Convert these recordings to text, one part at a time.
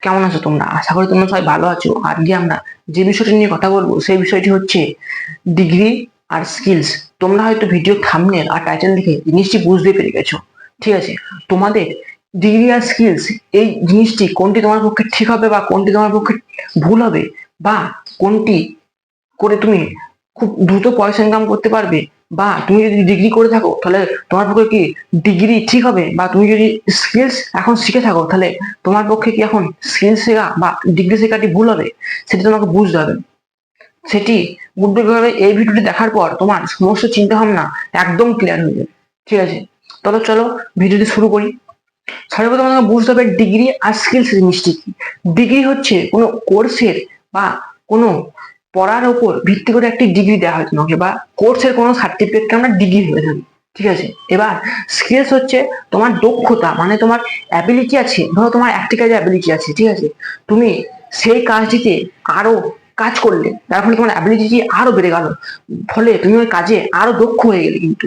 কেমন আছো তোমরা? আশা করি তোমরা সবাই ভালো আছো। আজকে আমরা যে বিষয়টি নিয়ে কথা বলবো সেই বিষয়টি হচ্ছে ডিগ্রি আর স্কিলস। তোমরা হয়তো ভিডিও থাম্বনেল আর টাইটেল দেখে জিনিসটি বুঝতে পেরে গেছো। ঠিক আছে, তোমাদের ডিগ্রি আর স্কিলস এই জিনিসটি কোনটি তোমার পক্ষে ঠিক হবে বা কোনটি তোমার পক্ষে ভুল হবে, বা কোনটি করে তুমি খুব দ্রুত পয়সা ইনকাম করতে পারবে, বা তুমি যদি ডিগ্রি করে থাকো তাহলে তোমার পক্ষে কি ডিগ্রি ঠিক হবে, বা তুমি যদি স্কিলস এখন শিখে থাকো তাহলে তোমার পক্ষে কি এখন স্কিলস শেখা বা ডিগ্রি শেখাটি ভুল হবে, সেটি তোমাকে বুঝতে হবে। সেটি বুঝতে হবে এই ভিডিওটি দেখার পর তোমার সমস্ত চিন্তা ভাবনা একদম ক্লিয়ার হয়ে যাবে। ঠিক আছে, তবে চলো ভিডিওটি শুরু করি। সর্বপ্রথম আমাকে বুঝতে হবে ডিগ্রি আর স্কিলস জিনিসটি কি। ডিগ্রি হচ্ছে কোনো কোর্সের বা কোনো পড়ার উপর ভিত্তি করে একটি ডিগ্রি দেওয়া হয় তোমাকে, বা কোর্সের কোনো সার্টিফিকেটকে আমরা ডিগ্রি ভেবে থাকি। ঠিক আছে, এবার স্কিলস হচ্ছে তোমার দক্ষতা, মানে তোমার অ্যাবিলিটি আছে। ধরো তোমার একটি কাজে অ্যাবিলিটি আছে, ঠিক আছে, তুমি সেই কাজটিতে আরো কাজ করলে যার ফলে তোমার অ্যাবিলিটি আরো বেড়ে গেল, ফলে তুমি ওই কাজে আরো দক্ষ হয়ে গেলে। কিন্তু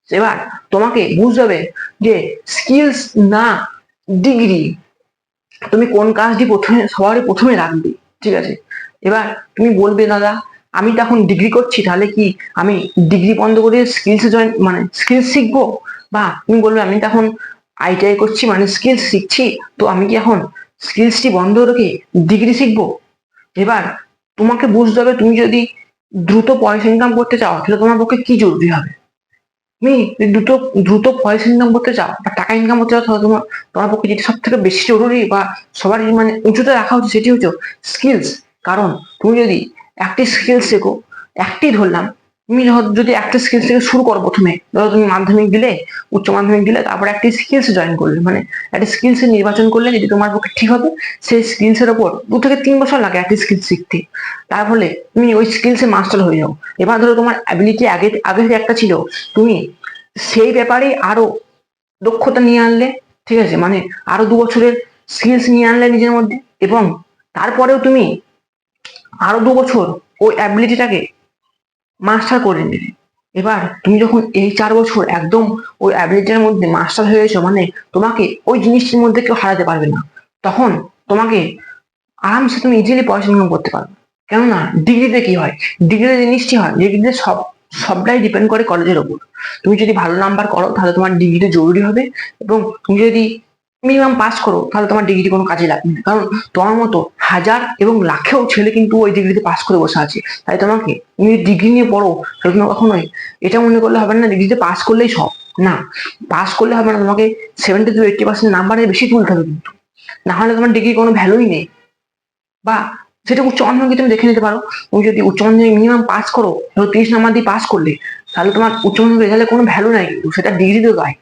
এবার তোমাকে বুঝতে হবে যে স্কিলস না ডিগ্রি, তুমি কোন কাজটি প্রথমে সবারই প্রথমে রাখবে। ঠিক আছে, এবার তুমি বলবে দাদা আমি তো এখন ডিগ্রি করছি, তাহলে কি আমি ডিগ্রি বন্ধ করে স্কিলস জয়েন মানে স্কিলস শিখবো? বা তুমি বলবে আমি তো এখন আইটিআই করছি মানে স্কিলস শিখছি, তো আমি কি এখন স্কিলসটি বন্ধ রেখে ডিগ্রি শিখবো? এবার তোমাকে বুঝতে হবে তুমি যদি দ্রুত পয়সা ইনকাম করতে চাও তাহলে তোমার পক্ষে কি জরুরি হবে। তুমি দ্রুত দ্রুত পয়সা ইনকাম করতে চাও বা টাকা ইনকাম করতে চাও তাহলে তোমার তোমার পক্ষে যেটি সব থেকে বেশি জরুরি বা সবারই মানে উঁচুতে রাখা উচিত সেটি হচ্ছে স্কিলস। কারণ তুমি যদি একটি স্কিলস শেখো, একটি ধরলাম, তুমি যদি একটা স্কিলস থেকে শুরু করো, প্রথমে ধরো তুমি মাধ্যমিক দিলে, উচ্চ মাধ্যমিক দিলে, তারপর একটি স্কিলস জয়েন করলে, মানে একটা স্কিলস নির্বাচন করলে যেটি তোমার পক্ষে ঠিক হবে। সেই স্কিলস এর উপর 2 থেকে 3 বছর লাগে একটি স্কিল শিখতে। তার ফলে তুমি ওই স্কিলসে মাস্টার হয়ে যাও। এবার ধরো তোমার অ্যাবিলিটি আগে আগে একটা ছিল, তুমি সেই ব্যাপারে আরো দক্ষতা নিয়ে আনলে। ঠিক আছে, মানে আরো 2 বছরের স্কিলস নিয়ে আনলে নিজের মধ্যে, এবং তারপরেও তুমি আরো 2 বছর ওই অ্যাবিলিটিটাকে মাস্টার করে নিলে। এবার তুমি যখন এই 4 বছর একদম ওই অ্যাবিলিটির মধ্যে মাস্টার হয়ে গেছো, মানে তোমাকে ওই জিনিসটির মধ্যে কেউ হারাতে পারবে না, তখন তোমাকে আরামসে তুমি ইজিলি পয়সা ইনকাম করতে পারবে। কেননা ডিগ্রিতে কি হয়, ডিগ্রিতে জিনিসটি হয়, ডিগ্রিতে সবটাই ডিপেন্ড করে কলেজের ওপর। তুমি যদি ভালো নাম্বার করো তাহলে তোমার ডিগ্রিটা জরুরি হবে, এবং তুমি যদি মিনিমাম পাস করো তাহলে তোমার ডিগ্রি কোনো কাজে লাগবে না। কারণ তোমার মতো হাজার এবং লাখেও ছেলে কিন্তু ওই ডিগ্রিতে পাস করে বসে আছে। তাই তোমাকে, তুমি ডিগ্রি নিয়ে পড়ো তাহলে তোমার কখনোই এটা মনে করলে হবে না ডিগ্রিতে পাস করলেই সব। না, পাস করলে হবে না, তোমাকে 70 to 80% নাম্বারের বেশি তুলতে হবে কিন্তু, না হলে তোমার ডিগ্রি কোনো ভ্যালুই নেই। বা সেটা উচ্চ মাধ্যমিকে তুমি দেখে নিতে পারো, তুমি যদি উচ্চ মাধ্যমিক মিনিমাম পাস করো, ধরো 30 নাম্বার দিয়ে পাস করলে, তাহলে তোমার উচ্চ মাধ্যমিক রেজাল্টে কোনো ভ্যালু নাই, কিন্তু সেটা ডিগ্রিতে গায়।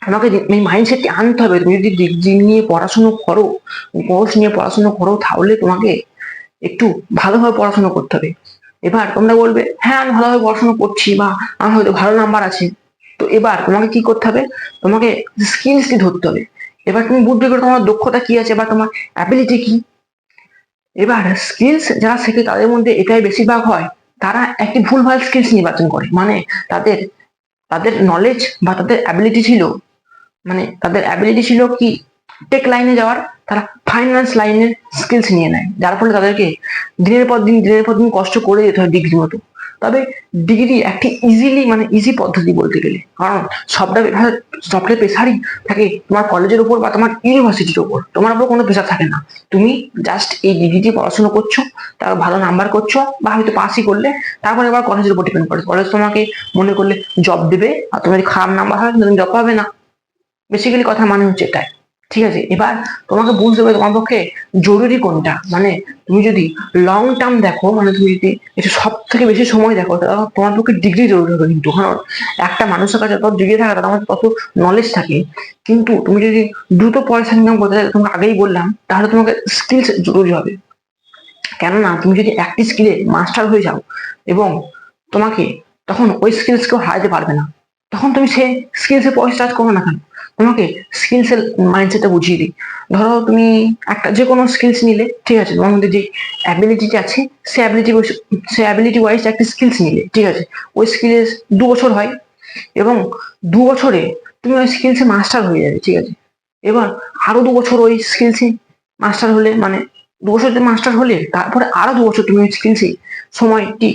তোমাকে এই মাইন্ডসেটটি আনতে হবে। তুমি যদি ডিগ্রি নিয়ে পড়াশোনা করো, কোর্স নিয়ে পড়াশোনা করো, তাহলে তোমাকে একটু ভালোভাবে পড়াশোনা করতে হবে। এবার তোমরা বলবে হ্যাঁ আমি ভালোভাবে পড়াশোনা করছি বা আমার হয়তো ভালো নাম্বার আছে, তো এবার তোমাকে কি করতে হবে, তোমাকে স্কিলসটি ধরতে হবে। এবার তুমি বুঝবে তোমার দক্ষতা কি আছে বা তোমার অ্যাবিলিটি কি। এবার স্কিলস যারা শেখে তাদের মধ্যে এটাই বেশিরভাগ হয়, তারা একটি ভুলভাল স্কিলস নির্বাচন করে। মানে তাদের তাদের নলেজ বা তাদের অ্যাবিলিটি ছিল, মানে তাদের অ্যাবিলিটি ছিল কি টেক লাইনে যাওয়ার, তারা ফাইন্যান্স লাইনের স্কিলস নিয়ে নেয়, যার ফলে তাদেরকে দিনের পর দিন কষ্ট করে যেতে হয় ডিগ্রি মতো। তবে ডিগ্রি একটি ইজিলি মানে ইজি পদ্ধতি বলতে গেলে, কারণ সবটা প্রেশারই থাকে তোমার কলেজের উপর বা তোমার ইউনিভার্সিটির উপর, তোমার উপর কোনো প্রেশার থাকে না। তুমি জাস্ট এই ডিগ্রিটি পড়াশোনা করছো, তার ভালো নাম্বার করছো বা হয়তো পাসই করলে, তারপরে আবার কলেজের উপর ডিপেন্ড করে। কলেজ তোমাকে মনে করলে জব দেবে, আর তোমার যদি খারাপ নাম্বার হয় তুমি জব পাবে না। বেসিক্যালি কথা মানে হচ্ছে এটাই। ঠিক আছে, এবার তোমাকে বুঝতে হবে তোমার পক্ষে জরুরি কোনটা। মানে তুমি যদি লং টার্ম দেখো, মানে তুমি যদি এটা সব থেকে বেশি সময় দেখো, তাহলে তোমার পক্ষে ডিগ্রি জরুরি হবে। কিন্তু কারণ একটা মানুষের কাছে তত ডিগ্রি থাকে তার মধ্যে তত নলেজ থাকে। কিন্তু তুমি যদি দ্রুত পয়সা ইনকাম করতে চাও, তোমাকে আগেই বললাম, তাহলে তোমাকে স্কিলস জরুরি হবে। কেননা তুমি যদি একটি স্কিলে মাস্টার হয়ে যাও, এবং তোমাকে তখন ওই স্কিলস কেউ হারাতে পারবে না, তখন তুমি সেই স্কিলসে পয়সা চার্জ করো না কেন। তোমাকে স্কিলস এর মাইন্ডসেটটা বুঝিয়ে দিই। ধরো তুমি একটা যে কোনো স্কিলস নিলে, ঠিক আছে, তোমার মধ্যে যে অ্যাবিলিটিটা আছে সেই অ্যাবিলিটি ওয়াইজ একটা স্কিলস নিলে, ঠিক আছে, ওই স্কিলস 2 বছর হয়, এবং 2 বছরে তুমি ওই স্কিলসে মাস্টার হয়ে যাবে। ঠিক আছে, এবার আরো 2 বছর ওই স্কিলসে মাস্টার হলে, মানে 2 বছর মাস্টার হলে তারপরে আরো 2 বছর তুমি ওই স্কিলসে সময়টি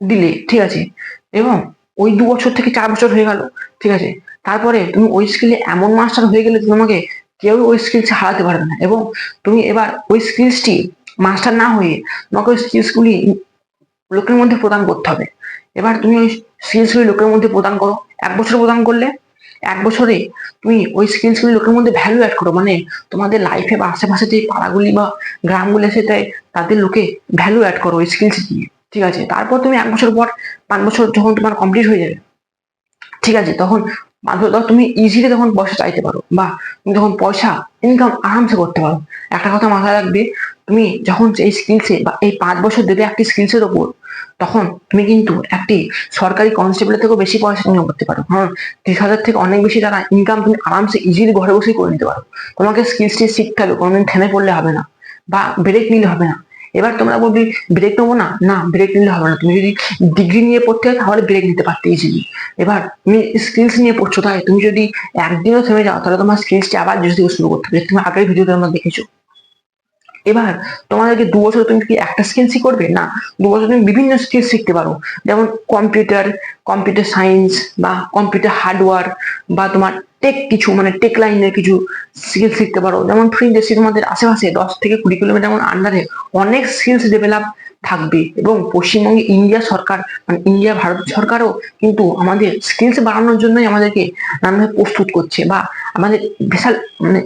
দিলে, ঠিক আছে, এবং ওই 2 বছর থেকে 4 বছর হয়ে গেল, ঠিক আছে, তারপরে তুমি ওই স্কিলে এমন মাস্টার হয়ে গেলে তোমাকে কেউ ওই স্কিলসে হারাতে পারবে না, এবং তুমি এবার ওই স্কিলসটি মাস্টার না হয়ে তোমাকে ওই স্কিলসগুলি লোকের মধ্যে প্রদান করতে হবে। এবার তুমি ওই স্কিলসগুলি লোকের মধ্যে প্রদান করো। 1 বছর প্রদান করলে 1 বছরে তুমি ওই স্কিলসগুলি লোকের মধ্যে ভ্যালু অ্যাড করো, মানে তোমাদের লাইফে বা আশেপাশে যে পাড়াগুলি বা গ্রামগুলি আছে তাদের লোকে ভ্যালু অ্যাড করো ওই স্কিলস দিয়ে, ঠিক আছে। তারপর তুমি 1 বছর পর 5 বছর যখন তোমার কমপ্লিট হয়ে যাবে, ঠিক আছে, তখন তুমি ইজিলি তখন পয়সা চাইতে পারো, বা তুমি তখন পয়সা ইনকাম আরামসে করতে পারো। একটা কথা মাথায় রাখবে, তুমি যখন এই স্কিলসে বা এই 5 বছর দেবে একটি স্কিলসের ওপর, তখন তুমি কিন্তু একটি সরকারি কনস্টেবলের থেকেও বেশি পয়সা ইনকাম করতে পারো, কারণ 30,000 থেকে অনেক বেশি টাকা ইনকাম তুমি আরামসে ইজিলি ঘরে বসেই করে নিতে পারো। তোমাকে স্কিলসটি শিখতে হবে, কোনোদিন থেমে পড়লে হবে না, বা ব্রেক নিলে হবে না। এবার তোমরা বলবে ব্রেক নেবো না, না ব্রেক নিলে হবে না। তুমি যদি ডিগ্রি নিয়ে পড়তে হয় তাহলে ব্রেক নিতে পারতে ইজিলি। এবার তুমি স্কিলস নিয়ে পড়ছো, তাই তুমি যদি একদিনও থেমে যাও তাহলে তোমার স্কিলসটি আবার জিরো থেকে শুরু করতে হবে, তুমি আগের ভিডিওতে আমরা দেখেছো। এবার তোমাদেরকে 2 বছর তুমি কি একটা স্কিলসই করবে না, 2 বছর তুমি বিভিন্ন স্কিল শিখতে পারো, যেমন কম্পিউটার সায়েন্স বা কম্পিউটার হার্ডওয়্যার, বা তোমার টেক কিছু, মানে টেক লাইনের কিছু স্কিল শিখতে পারো। যেমন ফ্রি ইন্ডাস্ট্রি তোমাদের আশেপাশে 10 থেকে 20 কিলোমিটার আন্ডারে অনেক স্কিলস ডেভেলপ থাকবে, এবং পশ্চিমবঙ্গে ইন্ডিয়া সরকার, মানে ইন্ডিয়া ভারত সরকারও কিন্তু আমাদের স্কিলস বাড়ানোর জন্যই আমাদেরকে নানাভাবে প্রস্তুত করছে, বা আমাদের বিশাল, মানে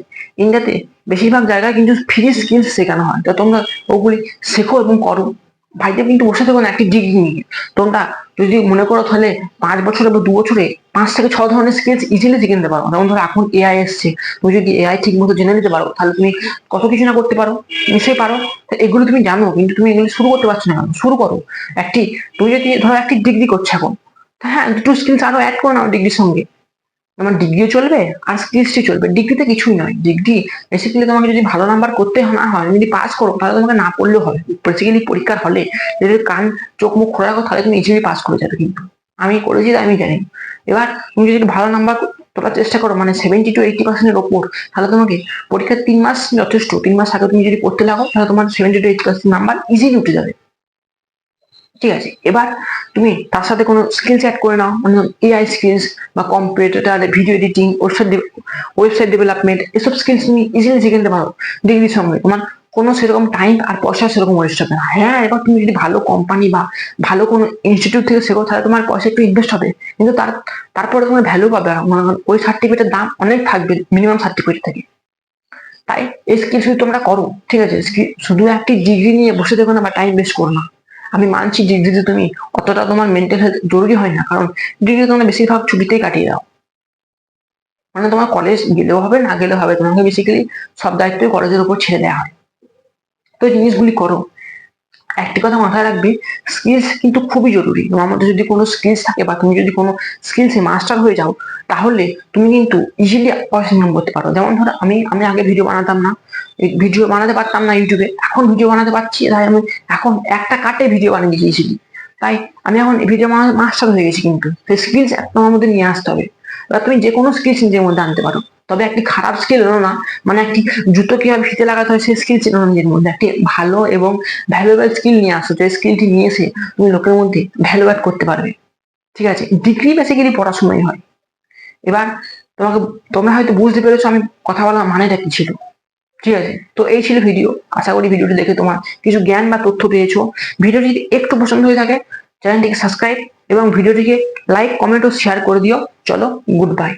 ইন্ডিয়াতে বেশিরভাগ জায়গায় কিন্তু ফ্রি স্কিলস শেখানো হয়, তো তোমরা ওগুলি শেখো এবং করো। বাড়িতে কিন্তু বসে থাকো না একটি ডিগ্রি নিয়ে। তোমরা যদি মনে করো তাহলে 5 বছরে বা 2 বছরে 5 থেকে 6 ধরনের স্কিলস ইজিলি শিখে নিতে পারো। যেমন ধরো এখন এআই এসছে, তুমি যদি এআই ঠিক মতো জেনে নিতে পারো তাহলে তুমি কত কিছু না করতে পারো, নিশ্চয়ই পারো। এগুলো তুমি জানো, কিন্তু তুমি এগুলো শুরু করতে পারছো না কেন? শুরু করো। একটি তুমি যদি ধরো একটি ডিগ্রি করছো এখন, হ্যাঁ, দুটো স্কিলস আরো অ্যাড করে নাও ডিগ্রির সঙ্গে। আমার ডিগ্রিও চলবে আর স্কিলসটি চলবে। ডিগ্রিতে কিছুই নয়, ডিগ্রি বেসিক্যালি তোমাকে যদি ভালো নাম্বার করতে না হয়, যদি পাস করো তাহলে তোমাকে না পড়লেও হবে। বেসিক্যালি পরীক্ষার হলে যদি কান চোখ মুখ খোলা রাখো তাহলে তুমি ইজিলি পাস করে যাবে, কিন্তু আমি করেছি আমি জানি। এবার তুমি যদি ভালো নাম্বার তোলার চেষ্টা করো, মানে 70 to 80% ওপর, তাহলে তোমাকে পরীক্ষার 3 মাস যথেষ্ট। 3 মাস আগে তুমি যদি পড়তে লাগো তাহলে তোমার 70 to 80% নাম্বার ইজিলি উঠে যাবে, ঠিক আছে। এবার তুমি তার সাথে কোনো স্কিলস অ্যাড করে নাও, মানে এআই স্কিলস বা computer video editing, website development, এসব স্কিলস তুমি ইজিলি শিখে নিতে পারো ডিগ্রির সঙ্গে। তোমার কোনো সেরকম টাইম আর পয়সা সেরকম ওয়েস্ট হবে না। হ্যাঁ, এবার তুমি যদি ভালো কোম্পানি বা ভালো কোনো ইনস্টিটিউট থেকে শেখো তাহলে তোমার পয়সা একটু ইনভেস্ট হবে, কিন্তু তারপরে তোমার ভ্যালু পাবে, ওই সার্টিফিকেটের দাম অনেক থাকবে, মিনিমাম সার্টিফিকেট থেকে। তাই এই স্কিলস যদি তোমরা করো, ঠিক আছে, শুধু একটি ডিগ্রি নিয়ে বসে দেখো না বা টাইম ওয়েস্ট করো না। আমি মানছি ডিগ্রিতে তুমি অতটা তোমার মেন্টাল হেলথ জরুরি হয় না, কারণ ডিগ্রি তোমরা বেশিরভাগ ছুটিতেই কাটিয়ে দাও, মানে তোমার কলেজ গেলেও হবে না গেলেও হবে, তোমাকে বেসিক্যালি সব দায়িত্বই কলেজের উপর ছেড়ে দেওয়া হয়। তো এই জিনিসগুলি করো। একটি কথা মাথায় রাখবে, স্কিলস কিন্তু খুবই জরুরি। তোমার মধ্যে যদি কোনো স্কিলস থাকে বা তুমি যদি কোনো স্কিলসে মাস্টার হয়ে যাও, তাহলে তুমি কিন্তু ইজিলি পয়সা ইনকাম করতে পারো। যেমন ধরো আমি আগে ভিডিও বানাতাম না, ভিডিও বানাতে পারতাম না ইউটিউবে, এখন ভিডিও বানাতে পারছি, তাই আমি এখন একটা কাটে ভিডিও বানিয়ে দিয়েছি ইজিলি। তাই আমি এখন ভিডিও মাস্টার হয়ে গেছি, কিন্তু সেই স্কিলস তোমার মধ্যে নিয়ে আসতে হবে। এবার তুমি যে কোনো স্কিলস নিজের মধ্যে আনতে পারো, তবে একটি খারাপ স্কিল হলো না, মানে একটি জুতো কিভাবে ফিতে লাগাতে হয় সেই স্কিল ছিল না নিজের মধ্যে। একটি ভালো এবং ভ্যালুয়েবল স্কিল নিয়ে আসো, যে স্কিলটি নিয়ে এসে তুমি লোকের মধ্যে ভ্যালু অ্যাড করতে পারবে, ঠিক আছে। ডিগ্রি বেসিক্যালি পড়াশোনাই হয়। এবার তোমরা হয়তো বুঝতে পেরেছো আমি কথা বলার মানেটা কি ছিল, ঠিক আছে। তো এই ছিল ভিডিও। আশা করি ভিডিওটি দেখে তোমার কিছু জ্ঞান বা তথ্য পেয়েছো। ভিডিওটি যদি একটু পছন্দ হয়ে থাকে চ্যানেলটিকে সাবস্ক্রাইব এবং ভিডিওটিকে লাইক, কমেন্ট ও শেয়ার করে দিও। চলো, গুড বাই।